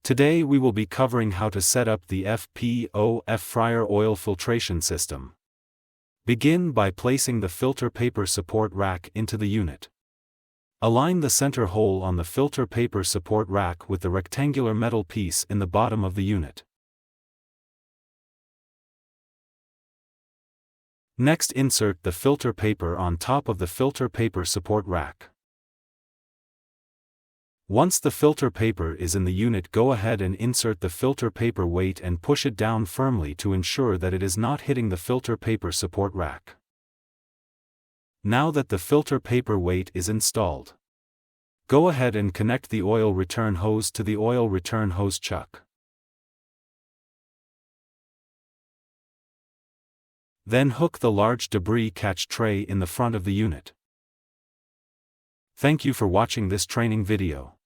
Today we will be covering how to set up the FPOF fryer oil filtration system. Begin by placing the filter paper support rack into the unit. Align the center hole on the filter paper support rack with the rectangular metal piece in the bottom of the unit. Next, insert the filter paper on top of the filter paper support rack. Once the filter paper is in the unit, go ahead and insert the filter paper weight and push it down firmly to ensure that it is not hitting the filter paper support rack. Now that the filter paper weight is installed, go ahead and connect the oil return hose to the oil return hose chuck. Then hook the large debris catch tray in the front of the unit. Thank you for watching this training video.